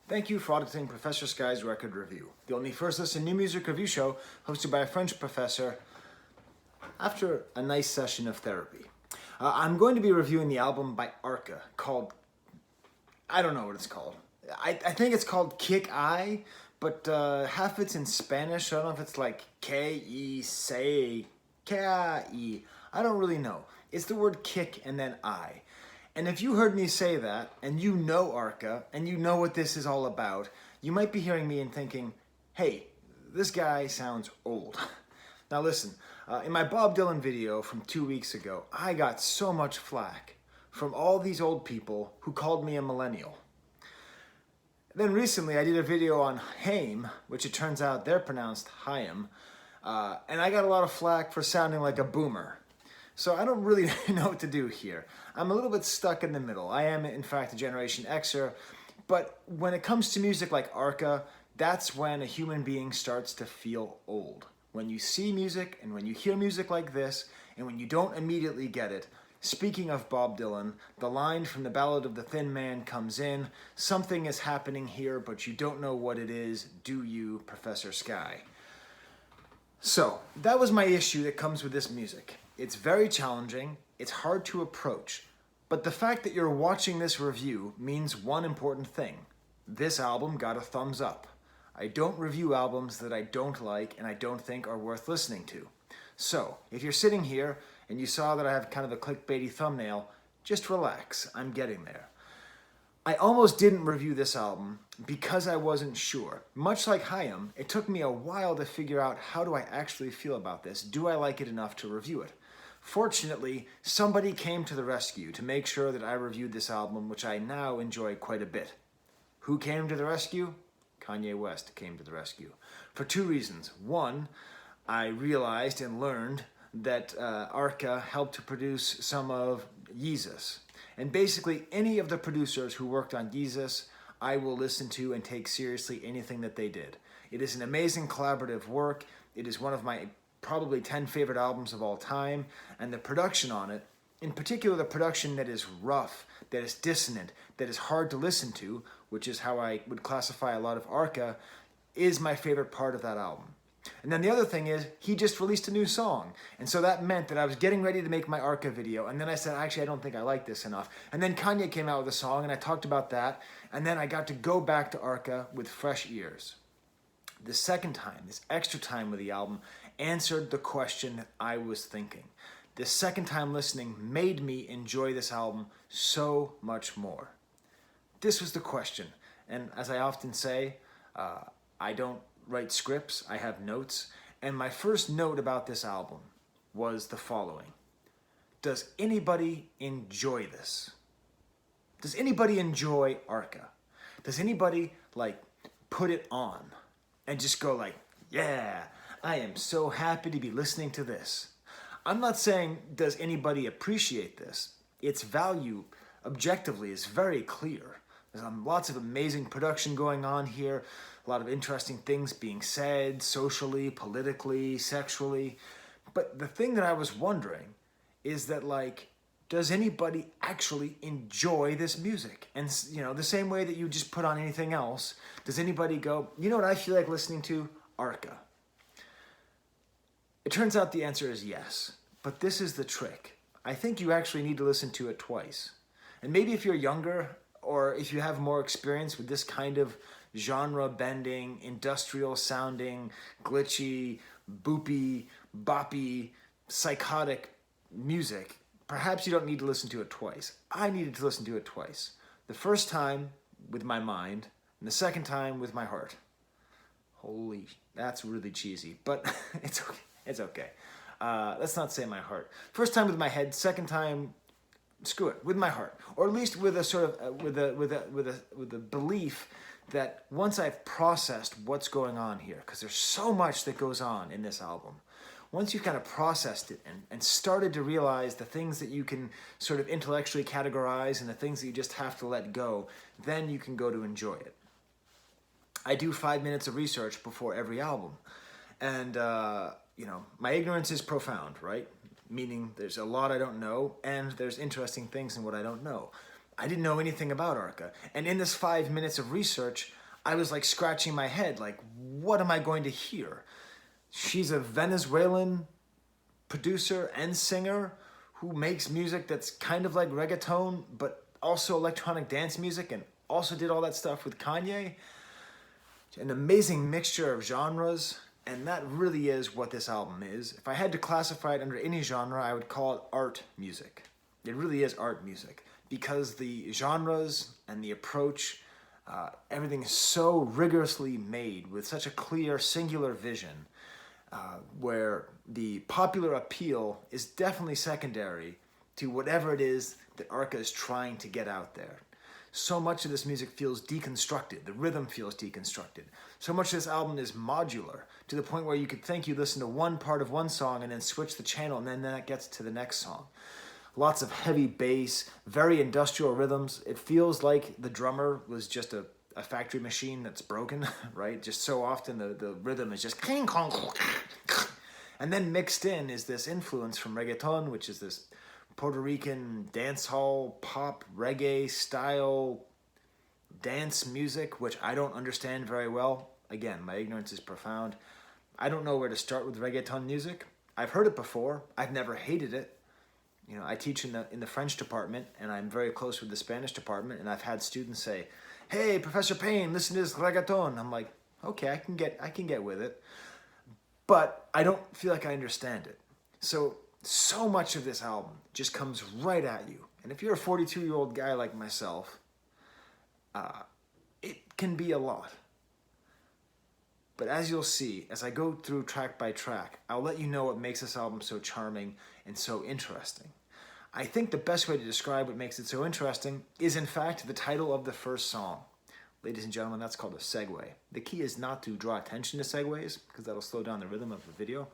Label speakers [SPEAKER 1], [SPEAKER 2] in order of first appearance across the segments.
[SPEAKER 1] Thank you for auditing Professor Skye's record review, the only first listen new music review show hosted by a French professor after a nice session of therapy. I'm going to be reviewing the album by Arca called, I don't know what it's called. I think it's called KiCK, but half it's in Spanish. I don't know if it's like K-E-Say, K-I-E. I don't really know. It's the word kick and then I. And if you heard me say that, and you know Arca, and you know what this is all about, you might be hearing me and thinking, hey, this guy sounds old. Now listen, in my Bob Dylan video from 2 weeks ago, I got so much flack from all these old people who called me a millennial. Then recently I did a video on Haim, which it turns out they're pronounced Haim, and I got a lot of flack for sounding like a boomer. So I don't really know what to do here. I'm a little bit stuck in the middle. I am, in fact, a Generation Xer, but when it comes to music like Arca, that's when a human being starts to feel old. When you see music and when you hear music like this, and when you don't immediately get it, speaking of Bob Dylan, the line from the Ballad of the Thin Man comes in, something is happening here, but you don't know what it is, do you, Professor Skye? So, that was my issue that comes with this music. It's very challenging, it's hard to approach, but the fact that you're watching this review means one important thing. This album got a thumbs up. I don't review albums that I don't like and I don't think are worth listening to. So, if you're sitting here and you saw that I have kind of a clickbaity thumbnail, just relax, I'm getting there. I almost didn't review this album because I wasn't sure. Much like Haim, it took me a while to figure out how do I actually feel about this. Do I like it enough to review it? Fortunately, somebody came to the rescue to make sure that I reviewed this album, which I now enjoy quite a bit. Who came to the rescue? Kanye West came to the rescue. For two reasons. One, I realized and learned that Arca helped to produce some of Yeezus. And basically any of the producers who worked on Yeezus, I will listen to and take seriously anything that they did. It is an amazing collaborative work. It is one of my probably 10 favorite albums of all time, and the production on it, in particular the production that is rough, that is dissonant, that is hard to listen to, which is how I would classify a lot of Arca, is my favorite part of that album. And then the other thing is, he just released a new song. And so that meant that I was getting ready to make my Arca video, and then I said, actually, I don't think I like this enough. And then Kanye came out with a song, and I talked about that, and then I got to go back to Arca with fresh ears. The second time, this extra time with the album, answered the question that I was thinking. The second time listening made me enjoy this album so much more. This was the question, and as I often say, I don't write scripts, I have notes, and my first note about this album was the following. Does anybody enjoy this? Does anybody enjoy Arca? Does anybody, put it on and just go yeah, I am so happy to be listening to this? I'm not saying does anybody appreciate this. Its value, objectively, is very clear. There's lots of amazing production going on here, a lot of interesting things being said, socially, politically, sexually. But the thing that I was wondering is that, does anybody actually enjoy this music? And, the same way that you just put on anything else, does anybody go, you know what I feel like listening to? Arca. It turns out the answer is yes, but this is the trick. I think you actually need to listen to it twice. And maybe if you're younger, or if you have more experience with this kind of genre-bending, industrial-sounding, glitchy, boopy, boppy, psychotic music, perhaps you don't need to listen to it twice. I needed to listen to it twice. The first time with my mind, and the second time with my heart. Holy, that's really cheesy, but it's okay. It's okay. Let's not say my heart. First time with my head, second time, screw it, with my heart, or at least with a sort of with a belief that once I've processed what's going on here, because there's so much that goes on in this album. Once you've kind of processed it and started to realize the things that you can sort of intellectually categorize and the things that you just have to let go, then you can go to enjoy it. I do 5 minutes of research before every album, and my ignorance is profound, right? Meaning there's a lot I don't know, and there's interesting things in what I don't know. I didn't know anything about Arca, and in this 5 minutes of research, I was like scratching my head, like, what am I going to hear? She's a Venezuelan producer and singer who makes music that's kind of like reggaeton, but also electronic dance music, and also did all that stuff with Kanye. An amazing mixture of genres, and that really is what this album is. If I had to classify it under any genre, I would call it art music. It really is art music, because the genres and the approach, everything is so rigorously made with such a clear, singular vision, where the popular appeal is definitely secondary to whatever it is that Arca is trying to get out there. So much of this music feels deconstructed. The rhythm feels deconstructed. So much of this album is modular, to the point where you could think you listen to one part of one song and then switch the channel, and then that gets to the next song. Lots of heavy bass, very industrial rhythms. It feels like the drummer was just a factory machine that's broken, right? Just so often the rhythm is just cling, clong, and then mixed in is this influence from reggaeton, which is this Puerto Rican dancehall, pop, reggae style dance music, which I don't understand very well. Again, my ignorance is profound. I don't know where to start with reggaeton music. I've heard it before. I've never hated it. You know, I teach in the French department, and I'm very close with the Spanish department, and I've had students say, "Hey, Professor Payne, listen to this reggaeton." I'm like, okay, I can get with it, but I don't feel like I understand it. So much of this album just comes right at you. And if you're a 42-year-old guy like myself, it can be a lot. But as you'll see, as I go through track by track, I'll let you know what makes this album so charming and so interesting. I think the best way to describe what makes it so interesting is, in fact, the title of the first song. Ladies and gentlemen, that's called a segue. The key is not to draw attention to segues, because that'll slow down the rhythm of the video.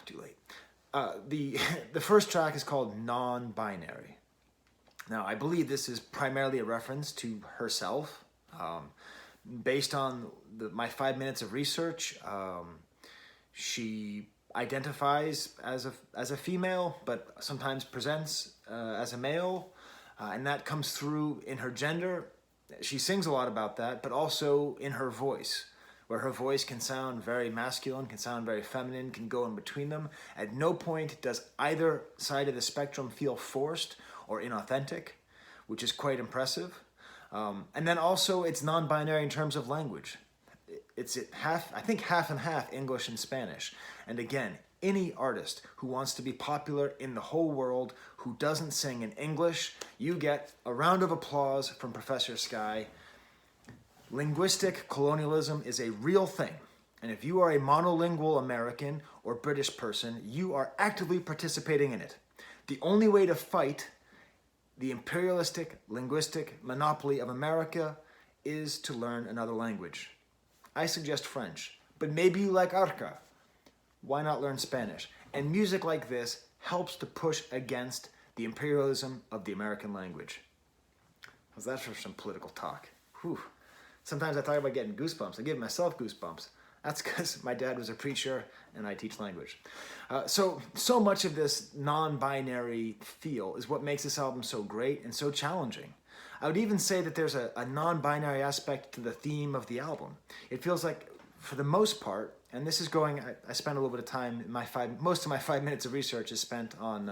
[SPEAKER 1] Too late. The first track is called Non-Binary. Now, I believe this is primarily a reference to herself. Based on my 5 minutes of research, she identifies as a female, but sometimes presents as a male, and that comes through in her gender. She sings a lot about that, but also in her voice, where her voice can sound very masculine, can sound very feminine, can go in between them. At no point does either side of the spectrum feel forced or inauthentic, which is quite impressive. And then also it's non-binary in terms of language. It's half and half English and Spanish. And again, any artist who wants to be popular in the whole world who doesn't sing in English, you get a round of applause from Professor Skye. Linguistic colonialism is a real thing. And if you are a monolingual American or British person, you are actively participating in it. The only way to fight the imperialistic linguistic monopoly of America is to learn another language. I suggest French, but maybe you like Arca. Why not learn Spanish? And music like this helps to push against the imperialism of the American language. How's that for some political talk? Whew. Sometimes I talk about getting goosebumps. I give myself goosebumps. That's because my dad was a preacher and I teach language. So much of this non-binary feel is what makes this album so great and so challenging. I would even say that there's a non-binary aspect to the theme of the album. It feels like, for the most part, and this is going, I spent a little bit of time, most of my 5 minutes of research is spent on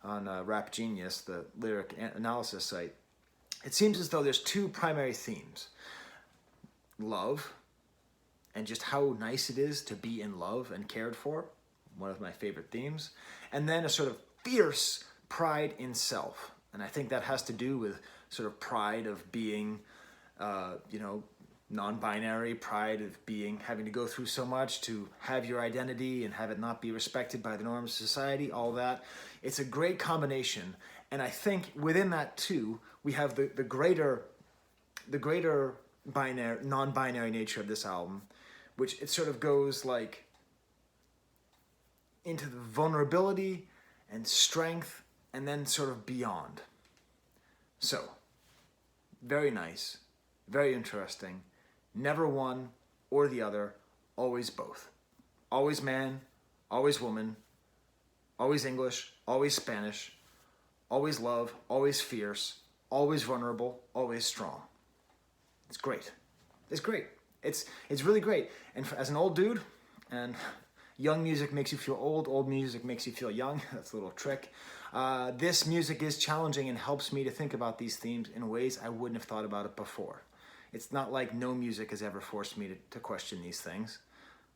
[SPEAKER 1] Rap Genius, the lyric analysis site. It seems as though there's two primary themes. Love, and just how nice it is to be in love and cared for, one of my favorite themes, and then a sort of fierce pride in self. And I think that has to do with sort of pride of being, non-binary, pride of having to go through so much to have your identity and have it not be respected by the norms of society, all that. It's a great combination. And I think within that too, we have the greater non-binary nature of this album, which it sort of goes like into the vulnerability and strength and then sort of beyond. So, very nice, very interesting, never one or the other, always both. Always man, always woman, always English, always Spanish, always love, always fierce, always vulnerable, always strong. It's great. It's great. It's really great. And as an old dude, and young music makes you feel old music makes you feel young. That's a little trick. This music is challenging and helps me to think about these themes in ways I wouldn't have thought about it before. It's not like no music has ever forced me to question these things.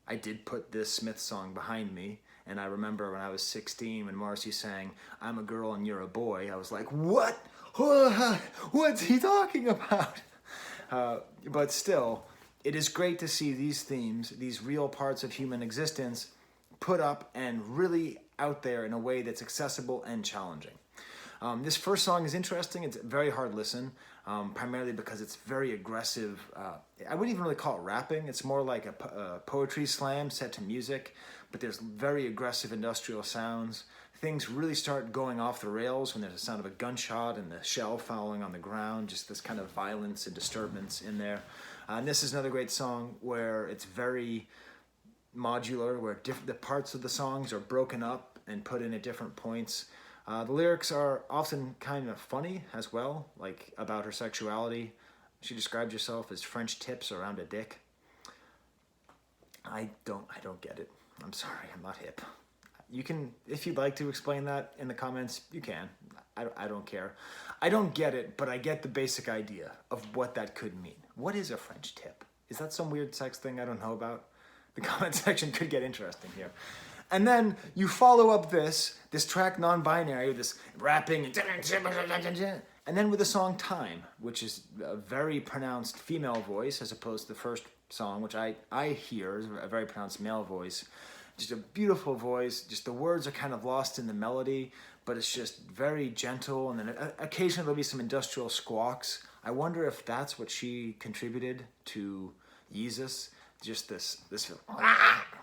[SPEAKER 1] I did put this Smith song behind me, and I remember when I was 16 when Marcy sang, "I'm a girl and you're a boy," I was like, what? What's he talking about? But still, it is great to see these themes, these real parts of human existence, put up and really out there in a way that's accessible and challenging. This first song is interesting. It's a very hard listen, primarily because it's very aggressive. I wouldn't even really call it rapping. It's more like a poetry slam set to music, but there's very aggressive industrial sounds. Things really start going off the rails when there's a sound of a gunshot and the shell falling on the ground, just this kind of violence and disturbance in there. And this is another great song where it's very modular, where the parts of the songs are broken up and put in at different points. The lyrics are often kind of funny as well, like about her sexuality. She describes herself as French tips around a dick. I don't get it. I'm sorry, I'm not hip. You can, if you'd like to explain that in the comments, you can. I don't care. I don't get it, but I get the basic idea of what that could mean. What is a French tip? Is that some weird sex thing I don't know about? The comment section could get interesting here. And then you follow up this track non-binary, this rapping, and then with the song Time, which is a very pronounced female voice as opposed to the first song, which I hear is a very pronounced male voice. Just a beautiful voice, just the words are kind of lost in the melody, but it's just very gentle, and then occasionally there'll be some industrial squawks. I wonder if that's what she contributed to Yeezus. Just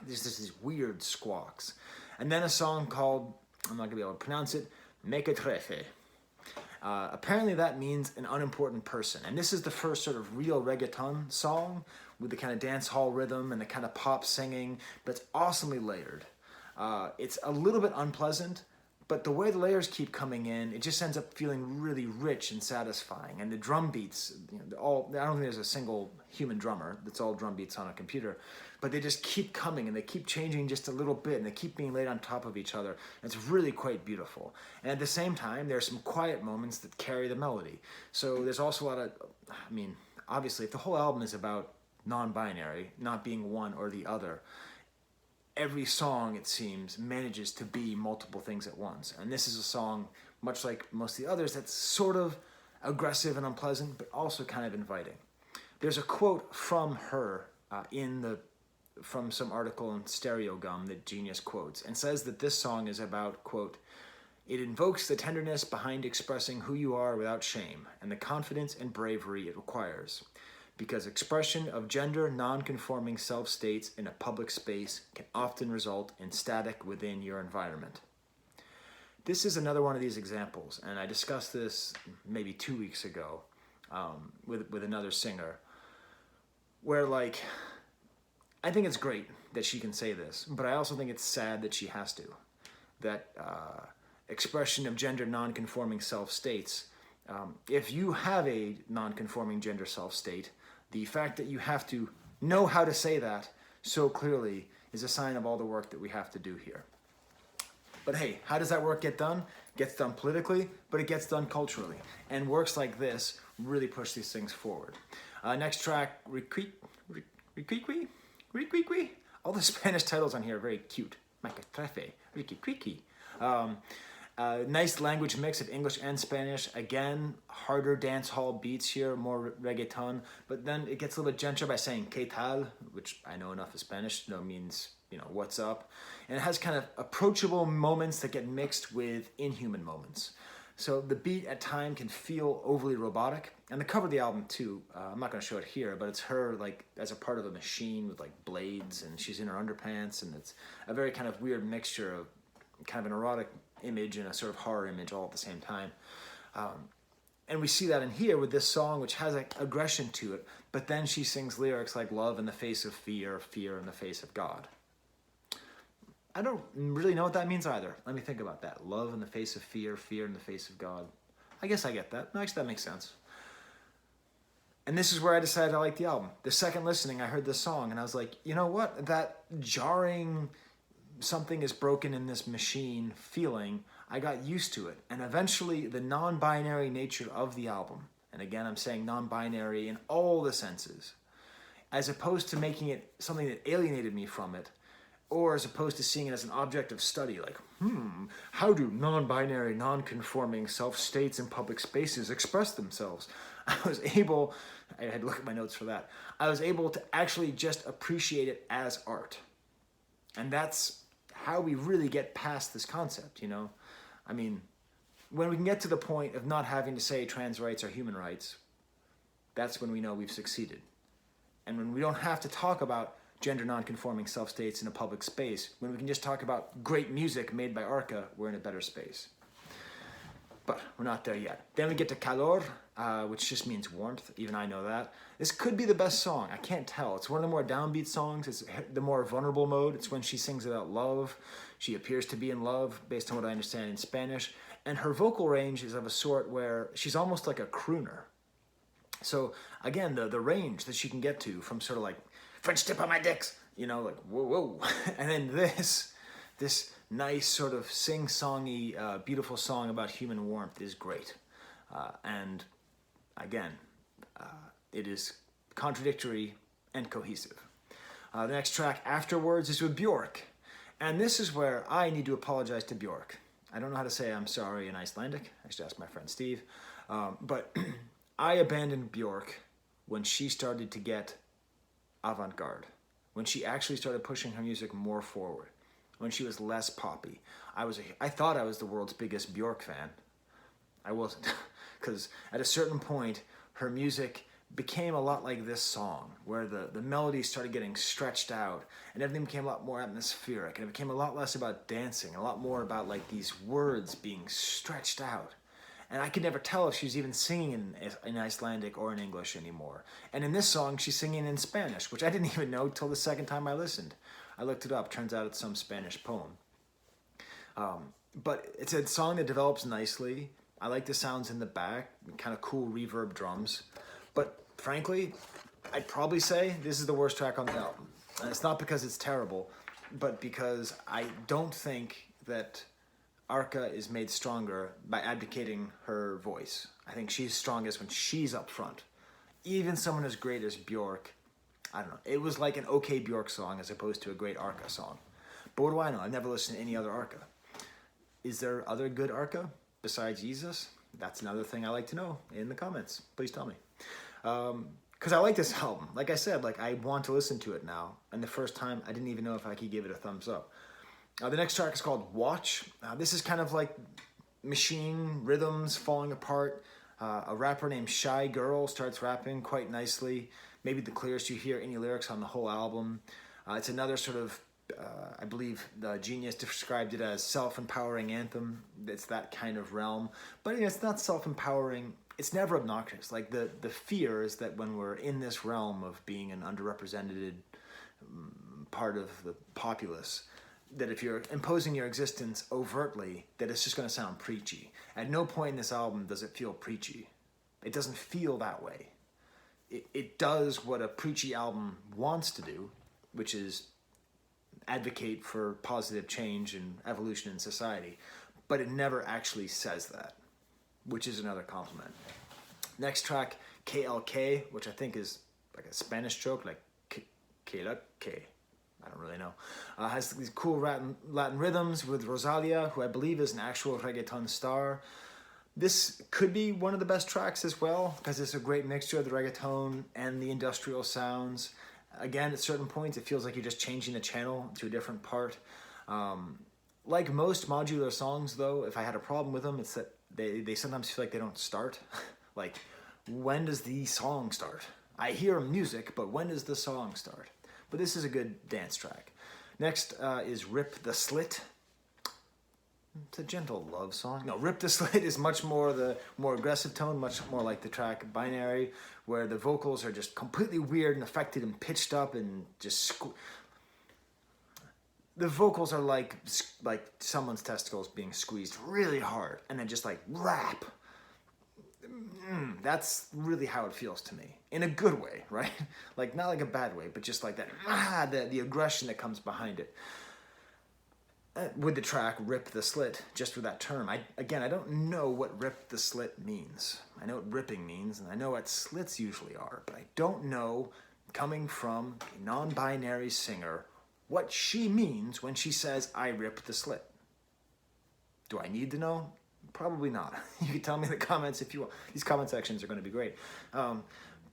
[SPEAKER 1] these weird squawks. And then a song called, I'm not gonna be able to pronounce it, Mequetrefe. Apparently that means an unimportant person. And this is the first sort of real reggaeton song with the kind of dance hall rhythm and the kind of pop singing, but it's awesomely layered. It's a little bit unpleasant, but the way the layers keep coming in, it just ends up feeling really rich and satisfying. And the drum beats, I don't think there's a single human drummer. That's all drum beats on a computer. But they just keep coming, and they keep changing just a little bit, and they keep being laid on top of each other. It's really quite beautiful. And at the same time, there's some quiet moments that carry the melody. So there's also a lot of, obviously, if the whole album is about non-binary, not being one or the other, every song, it seems, manages to be multiple things at once. And this is a song, much like most of the others, that's sort of aggressive and unpleasant, but also kind of inviting. There's a quote from her from some article in Stereo Gum that Genius quotes, and says that this song is about, quote, "It invokes the tenderness behind expressing who you are without shame, and the confidence and bravery it requires. Because expression of gender non-conforming self-states in a public space can often result in static within your environment." This is another one of these examples, and I discussed this maybe 2 weeks ago with another singer, where I think it's great that she can say this, but I also think it's sad that she has to. That expression of gender non-conforming self-states, if you have a non-conforming gender self-state, the fact that you have to know how to say that so clearly is a sign of all the work that we have to do here. But hey, how does that work get done? It gets done politically, but it gets done culturally. And works like this really push these things forward. Next track, Riquiqui. All the Spanish titles on here are very cute. Mequetrefe, Riquiqui. Nice language mix of English and Spanish. Again, harder dance hall beats here, more reggaeton. But then it gets a little bit gentler by saying "qué tal," which I know enough of Spanish to know means, what's up. And it has kind of approachable moments that get mixed with inhuman moments. So the beat at time can feel overly robotic. And the cover of the album too, I'm not going to show it here, but it's her as a part of a machine with blades, and she's in her underpants, and it's a very kind of weird mixture of kind of an erotic image and a sort of horror image all at the same time. And we see that in here with this song, which has aggression to it, but then she sings lyrics like "love in the face of fear, fear in the face of God." I don't really know what that means either. Let me think about that. Love in the face of fear, fear in the face of God. I guess I get that. No, actually, that makes sense. And this is where I decided I liked the album. The second listening, I heard this song and I was like, you know what? That jarring, something is broken in this machine feeling, I got used to it. And eventually the non-binary nature of the album, and again, I'm saying non-binary in all the senses, as opposed to making it something that alienated me from it, or as opposed to seeing it as an object of study, like, how do non-binary, non-conforming self-states in public spaces express themselves? I had to look at my notes for that. I was able to actually just appreciate it as art. And that's how we really get past this concept, you know? I mean, when we can get to the point of not having to say trans rights are human rights, that's when we know we've succeeded. And when we don't have to talk about gender non-conforming self-states in a public space, when we can just talk about great music made by Arca, we're in a better space. But we're not there yet. Then we get to Calor, which just means warmth. Even I know that. This could be the best song. I can't tell. It's one of the more downbeat songs. It's the more vulnerable mode. It's when she sings about love. She appears to be in love, based on what I understand in Spanish. And her vocal range is of a sort where she's almost like a crooner. So again, the range that she can get to from sort of like, French tip on my dicks, you know, like, whoa, whoa. And then this nice sort of sing-songy, beautiful song about human warmth is great. And again, it is contradictory and cohesive. The next track afterwards is with Björk. And this is where I need to apologize to Björk. I don't know how to say I'm sorry in Icelandic. I should ask my friend Steve. But I abandoned Björk when she started to get avant-garde, when she actually started pushing her music more forward, when she was less poppy. I thought I was the world's biggest Björk fan. I wasn't, because at a certain point, her music became a lot like this song, where the melody started getting stretched out, and everything became a lot more atmospheric, and it became a lot less about dancing, a lot more about like these words being stretched out. And I could never tell if she was even singing in Icelandic or in English anymore. And in this song, she's singing in Spanish, which I didn't even know till the second time I listened. I looked it up. Turns out it's some Spanish poem. But it's a song that develops nicely. I like the sounds in the back, kind of cool reverb drums. But frankly, I'd probably say this is the worst track on the album. And it's not because it's terrible, but because I don't think that Arca is made stronger by abdicating her voice. I think she's strongest when she's up front. Even someone as great as Björk, I don't know. It was like an okay Björk song as opposed to a great Arca song. But what do I know? I've never listened to any other Arca. Is there other good Arca besides Jesus? That's another thing I like to know in the comments. Please tell me. Because I like this album. Like I said, like I want to listen to it now. And the first time, I didn't even know if I could give it a thumbs up. The next track is called Watch. This is kind of like machine rhythms falling apart. A rapper named Shy Girl starts rapping quite nicely. Maybe the clearest you hear any lyrics on the whole album. It's another sort of, I believe the Genius described it as self-empowering anthem. It's that kind of realm. But it's not self-empowering. It's never obnoxious. Like the fear is that when we're in this realm of being an underrepresented part of the populace, that if you're imposing your existence overtly, that it's just going to sound preachy. At no point in this album does it feel preachy. It doesn't feel that way. It does what a preachy album wants to do, which is advocate for positive change and evolution in society. But it never actually says that, which is another compliment. Next track, KLK, which I think is like a Spanish joke, like KLK. I don't really know. Has these cool Latin rhythms with Rosalia, who I believe is an actual reggaeton star. This could be one of the best tracks as well, because it's a great mixture of the reggaeton and the industrial sounds. Again, at certain points, it feels like you're just changing the channel to a different part. Like most modular songs, though, if I had a problem with them, it's that they sometimes feel like they don't start. Like, when does the song start? I hear music, but when does the song start? But this is a good dance track. Next is Rip the Slit. It's a gentle love song. No, Rip the Slit is much more the more aggressive tone, much more like the track Binary, where the vocals are just completely weird and affected and pitched up and just... The vocals are like someone's testicles being squeezed really hard and then just like rap. That's really how it feels to me. In a good way, right? Like, not like a bad way, but just like that, the aggression that comes behind it. With the track Rip the Slit, just for that term, I don't know what Rip the Slit means. I know what ripping means, and I know what slits usually are, but I don't know, coming from a non-binary singer, what she means when she says, I rip the slit. Do I need to know? Probably not. You can tell me in the comments if you want. These comment sections are going to be great.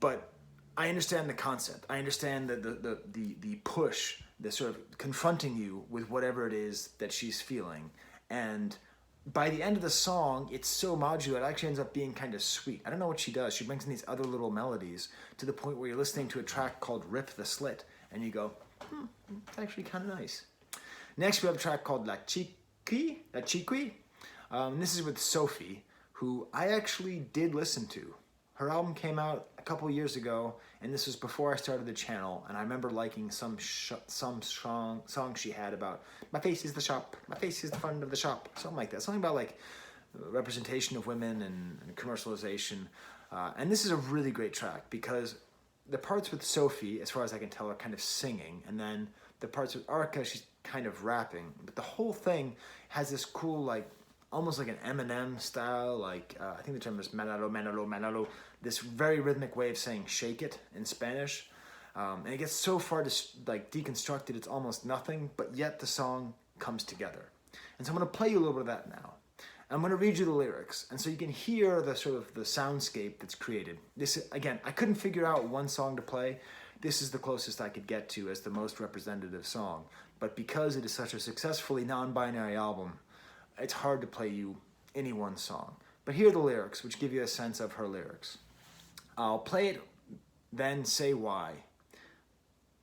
[SPEAKER 1] But I understand the concept. I understand the push, the sort of confronting you with whatever it is that she's feeling. And by the end of the song, it's so modular, it actually ends up being kind of sweet. I don't know what she does. She brings in these other little melodies to the point where you're listening to a track called Rip the Slit, and you go, it's actually kind of nice. Next, we have a track called La Chiqui. This is with Sophie, who I actually did listen to. Her album came out a couple years ago, and this was before I started the channel, and I remember liking some song she had about, my face is the shop, my face is the front of the shop, something like that. Something about like representation of women and commercialization. And this is a really great track because the parts with Sophie, as far as I can tell, are kind of singing, and then the parts with Arca, she's kind of rapping. But the whole thing has this cool, like, almost like an Eminem style, like, I think the term is manalo, manalo, manalo, this very rhythmic way of saying shake it in Spanish. And it gets so far like deconstructed, it's almost nothing, but yet the song comes together. And so I'm going to play you a little bit of that now. I'm going to read you the lyrics, and so you can hear the sort of the soundscape that's created. This, again, I couldn't figure out one song to play. This is the closest I could get to as the most representative song. But because it is such a successfully non-binary album, it's hard to play you any one song. But here are the lyrics, which give you a sense of her lyrics. I'll play it, then say why.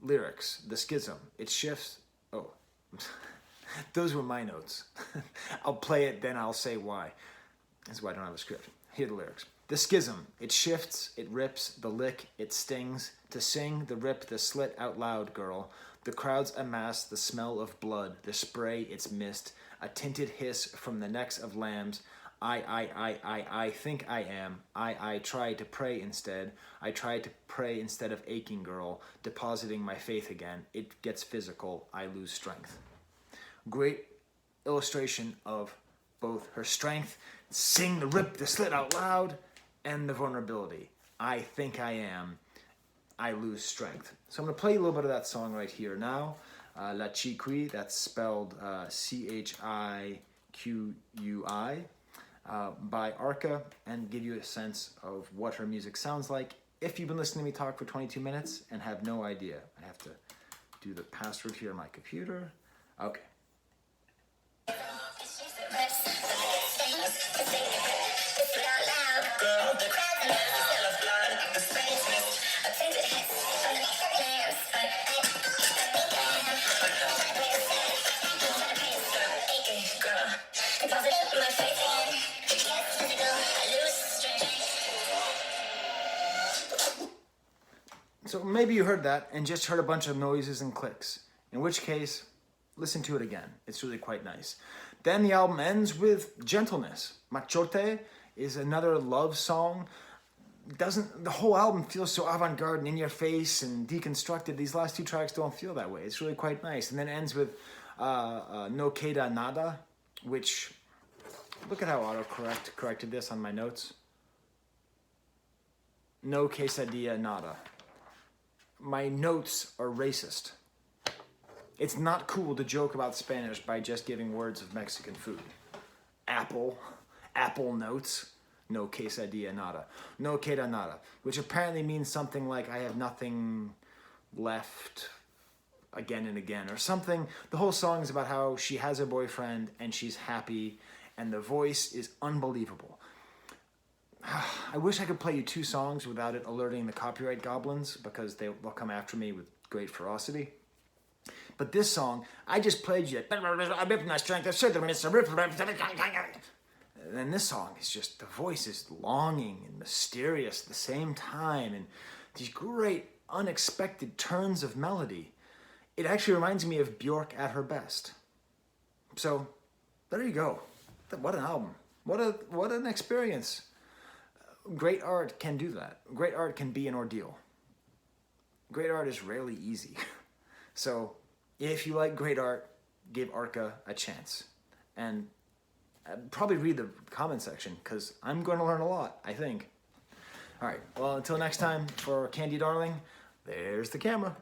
[SPEAKER 1] Lyrics, the schism, it shifts. Oh, those were my notes. I'll play it, then I'll say why. That's why I don't have a script. Here are the lyrics. The schism, it shifts, it rips, the lick, it stings. To sing, the rip, the slit out loud, girl. The crowds amass, the smell of blood, the spray, its mist, a tinted hiss from the necks of lambs. I think I am. I try to pray instead. I try to pray instead of aching, girl. Depositing my faith again. It gets physical. I lose strength. Great illustration of both her strength, sing the rip, the slit out loud, and the vulnerability. I think I am. I lose strength. So I'm going to play you a little bit of that song right here now. La Chiqui, that's spelled Chiqui, by Arca, and give you a sense of what her music sounds like. If you've been listening to me talk for 22 minutes and have no idea, I have to do the password here on my computer. Okay. So maybe you heard that and just heard a bunch of noises and clicks, in which case, listen to it again. It's really quite nice. Then the album ends with Gentleness. Machote is another love song. The whole album feels so avant-garde and in your face and deconstructed. These last two tracks don't feel that way. It's really quite nice. And then it ends with No Queda Nada, which, look at how autocorrect corrected this on my notes. No quesadilla nada. My notes are racist. It's not cool to joke about Spanish by just giving words of Mexican food. Apple notes, no quesadilla nada. No queda nada, which apparently means something like I have nothing left again and again or something. The whole song is about how she has a boyfriend and she's happy and the voice is unbelievable. I wish I could play you two songs without it alerting the copyright goblins because they'll come after me with great ferocity. But this song, I just played you. And then this song is just, the voice is longing and mysterious at the same time, and these great unexpected turns of melody. It actually reminds me of Björk at her best. So there you go. What an album. What an experience. great art can do that. Great art can be an ordeal. Great art is rarely easy. So if you like great art, give Arca a chance. And probably read the comment section, because I'm going to learn a lot, I think. All right, well, until next time, for Candy Darling, there's the camera.